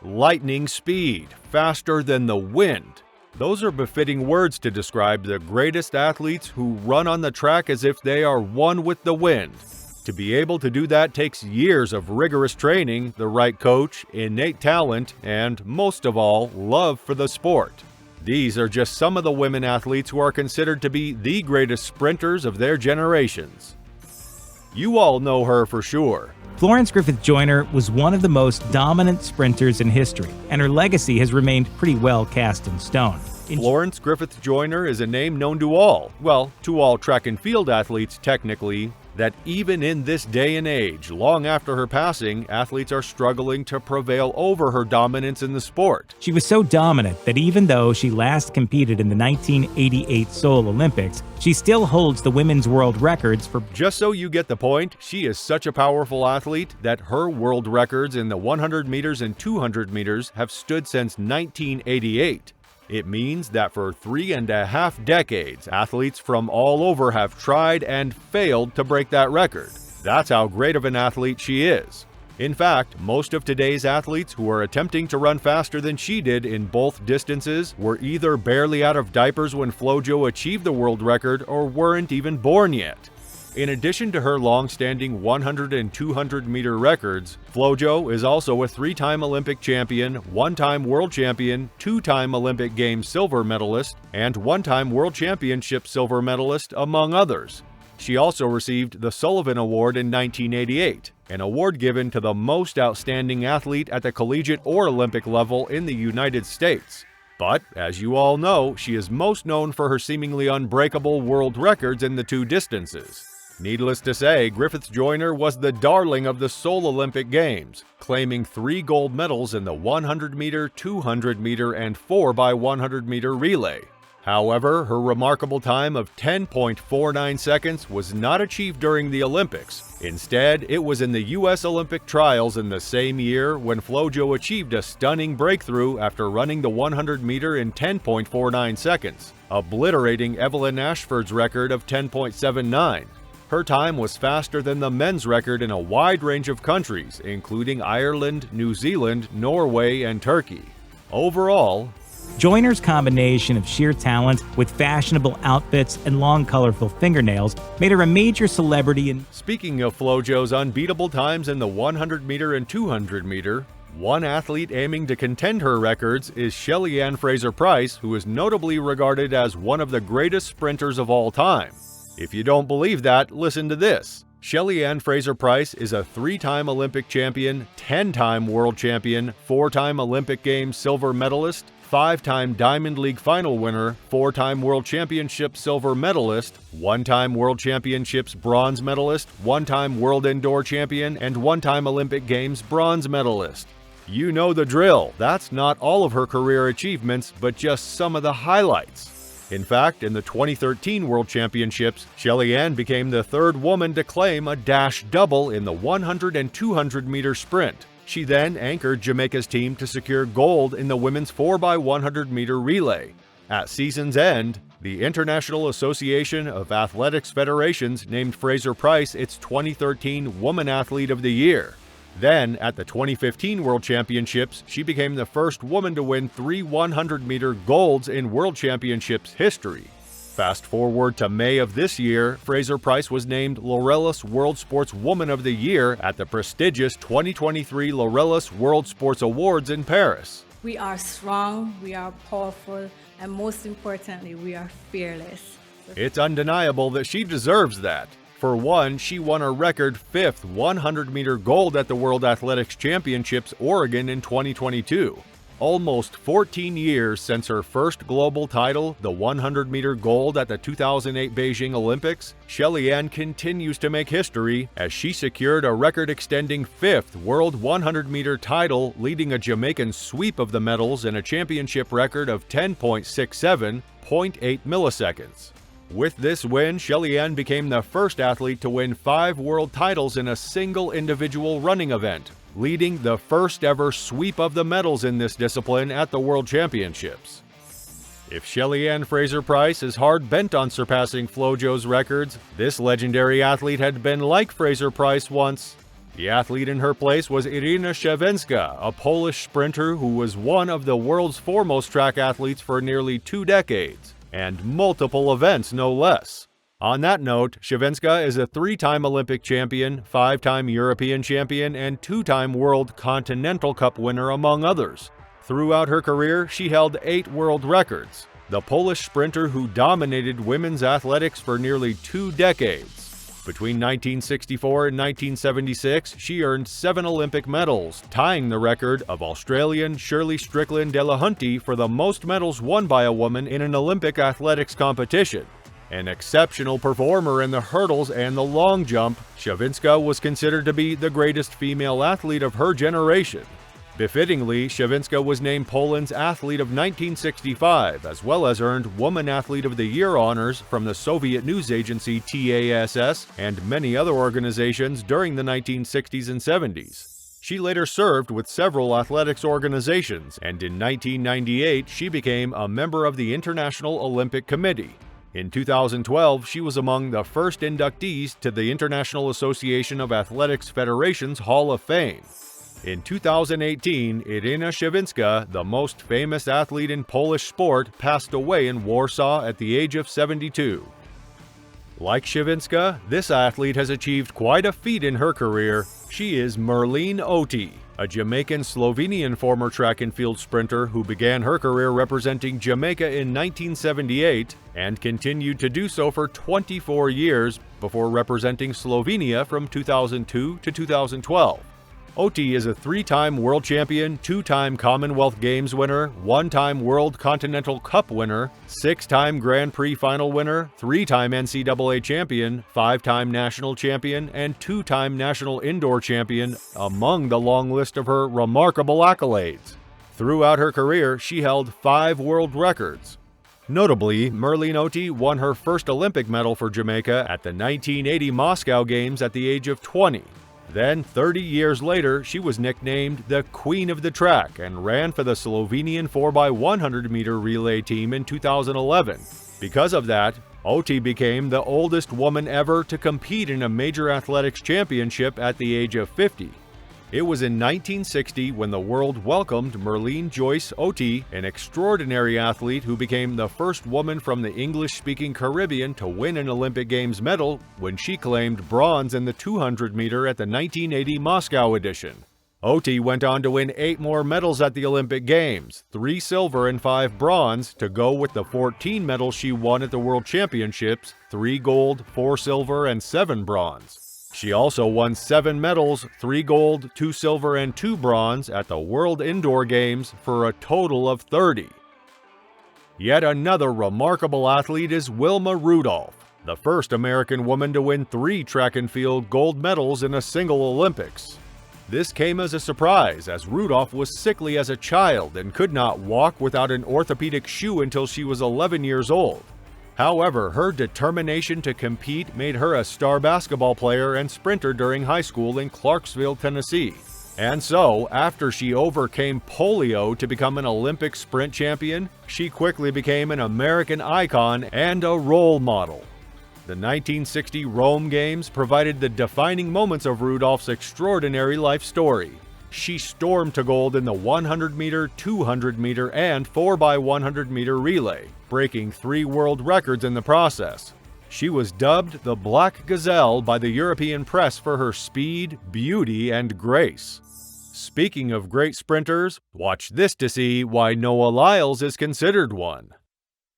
lightning speed, faster than the wind. Those are befitting words to describe the greatest athletes who run on the track as if they are one with the wind. To be able to do that takes years of rigorous training, the right coach, innate talent, and, most of all, love for the sport. These are just some of the women athletes who are considered to be the greatest sprinters of their generations. You all know her for sure. Florence Griffith Joyner was one of the most dominant sprinters in history, and her legacy has remained pretty well cast in stone. Florence Griffith Joyner is a name known to all, well, to all track and field athletes technically, that even in this day and age, long after her passing, athletes are struggling to prevail over her dominance in the sport. She was so dominant that even though she last competed in the 1988 Seoul Olympics, she still holds the women's world records for... Just so you get the point, she is such a powerful athlete that her world records in the 100 meters and 200 meters have stood since 1988. It means that for 3.5 decades, athletes from all over have tried and failed to break that record. That's how great of an athlete she is. In fact, most of today's athletes who are attempting to run faster than she did in both distances were either barely out of diapers when FloJo achieved the world record or weren't even born yet. In addition to her long-standing 100 and 200 meter records, FloJo is also a 3-time Olympic champion, 1-time world champion, 2-time Olympic Games silver medalist, and 1-time World Championship silver medalist, among others. She also received the Sullivan Award in 1988, an award given to the most outstanding athlete at the collegiate or Olympic level in the United States. But, as you all know, she is most known for her seemingly unbreakable world records in the two distances. Needless to say, Griffith Joyner was the darling of the Seoul Olympic Games, claiming 3 gold medals in the 100-meter, 200-meter, and 4x100-meter relay. However, her remarkable time of 10.49 seconds was not achieved during the Olympics. Instead, it was in the U.S. Olympic trials in the same year when FloJo achieved a stunning breakthrough after running the 100-meter in 10.49 seconds, obliterating Evelyn Ashford's record of 10.79. Her time was faster than the men's record in a wide range of countries, including Ireland, New Zealand, Norway, and Turkey. Overall, Joyner's combination of sheer talent with fashionable outfits and long, colorful fingernails made her a major celebrity in... Speaking of FloJo's unbeatable times in the 100-meter and 200-meter, one athlete aiming to contend her records is Shelly Ann FraserPrice, who is notably regarded as one of the greatest sprinters of all time. If you don't believe that, listen to this. Shelly Ann FraserPrice is a 3-time Olympic champion, 10-time world champion, 4-time Olympic Games silver medalist, 5-time Diamond League final winner, 4-time World Championship silver medalist, 1-time World Championships bronze medalist, 1-time World Indoor champion, and 1-time Olympic Games bronze medalist. You know the drill. That's not all of her career achievements, but just some of the highlights. In fact, in the 2013 World Championships, Shelly Ann became the 3rd woman to claim a dash double in the 100 and 200 meter sprint. She then anchored Jamaica's team to secure gold in the women's 4x100 meter relay. At season's end, the International Association of Athletics Federations named FraserPrice its 2013 Woman Athlete of the Year. Then, at the 2015 World Championships, she became the first woman to win 3 100-meter golds in World Championships history. Fast forward to May of this year, FraserPrice was named Laurelis World Sports Woman of the Year at the prestigious 2023 Laurelis World Sports Awards in Paris. We are strong, we are powerful, and most importantly, we are fearless. It's undeniable that she deserves that. For one, she won a record 5th 100-meter gold at the World Athletics Championships Oregon in 2022. Almost 14 years since her first global title, the 100-meter gold at the 2008 Beijing Olympics, Shelly Ann continues to make history as she secured a record-extending 5th World 100-meter title, leading a Jamaican sweep of the medals in a championship record of 10.67, 0.8 milliseconds. With this win, Shelly Ann became the first athlete to win 5 world titles in a single individual running event, leading the first ever sweep of the medals in this discipline at the World Championships. If Shelly Ann FraserPrice is hard-bent on surpassing FloJo's records, this legendary athlete had been like FraserPrice once. The athlete in her place was Ireneusz Shinsa, a Polish sprinter who was one of the world's foremost track athletes for nearly 2 decades, and multiple events no less. On that note, Shinsa is a 3-time Olympic champion, 5-time European champion, and 2-time World Continental Cup winner, among others. Throughout her career, she held 8 world records. The Polish sprinter who dominated women's athletics for nearly 2 decades. Between 1964 and 1976, she earned 7 Olympic medals, tying the record of Australian Shirley Strickland-Delahunty for the most medals won by a woman in an Olympic athletics competition. An exceptional performer in the hurdles and the long jump, Shinsa was considered to be the greatest female athlete of her generation. Befittingly, Shinsa was named Poland's Athlete of 1965, as well as earned Woman Athlete of the Year honors from the Soviet news agency TASS and many other organizations during the 1960s and 70s. She later served with several athletics organizations, and in 1998 she became a member of the International Olympic Committee. In 2012, she was among the first inductees to the International Association of Athletics Federations Hall of Fame. In 2018, Ireneusz Shinsa, the most famous athlete in Polish sport, passed away in Warsaw at the age of 72. Like Shinsa, this athlete has achieved quite a feat in her career. She is Merlene Ottey, a Jamaican-Slovenian former track and field sprinter who began her career representing Jamaica in 1978 and continued to do so for 24 years before representing Slovenia from 2002 to 2012. Ottey is a 3-time world champion, 2-time Commonwealth Games winner, 1-time World Continental Cup winner, 6-time Grand Prix final winner, 3-time NCAA champion, 5-time national champion, and 2-time national indoor champion, among the long list of her remarkable accolades. Throughout her career, she held 5 world records. Notably, Merlene Ottey won her first Olympic medal for Jamaica at the 1980 Moscow Games at the age of 20. Then, 30 years later, she was nicknamed the Queen of the Track and ran for the Slovenian 4x100-meter relay team in 2011. Because of that, Ottey became the oldest woman ever to compete in a major athletics championship at the age of 50. It was in 1960 when the world welcomed Merlene Joyce Ottey, an extraordinary athlete who became the first woman from the English-speaking Caribbean to win an Olympic Games medal when she claimed bronze in the 200-meter at the 1980 Moscow edition. Ottey went on to win 8 more medals at the Olympic Games, 3 silver and 5 bronze, to go with the 14 medals she won at the World Championships, 3 gold, 4 silver, and 7 bronze. She also won 7 medals, 3 gold, 2 silver, and 2 bronze at the World Indoor Games for a total of 30. Yet another remarkable athlete is Wilma Rudolph, the first American woman to win 3 track and field gold medals in a single Olympics. This came as a surprise, as Rudolph was sickly as a child and could not walk without an orthopedic shoe until she was 11 years old. However, her determination to compete made her a star basketball player and sprinter during high school in Clarksville, Tennessee. And so, after she overcame polio to become an Olympic sprint champion, she quickly became an American icon and a role model. The 1960 Rome Games provided the defining moments of Rudolph's extraordinary life story. She stormed to gold in the 100-meter, 200-meter, and 4x100-meter relay, breaking 3 world records in the process. She was dubbed the Black Gazelle by the European press for her speed, beauty, and grace. Speaking of great sprinters, watch this to see why Noah Lyles is considered one.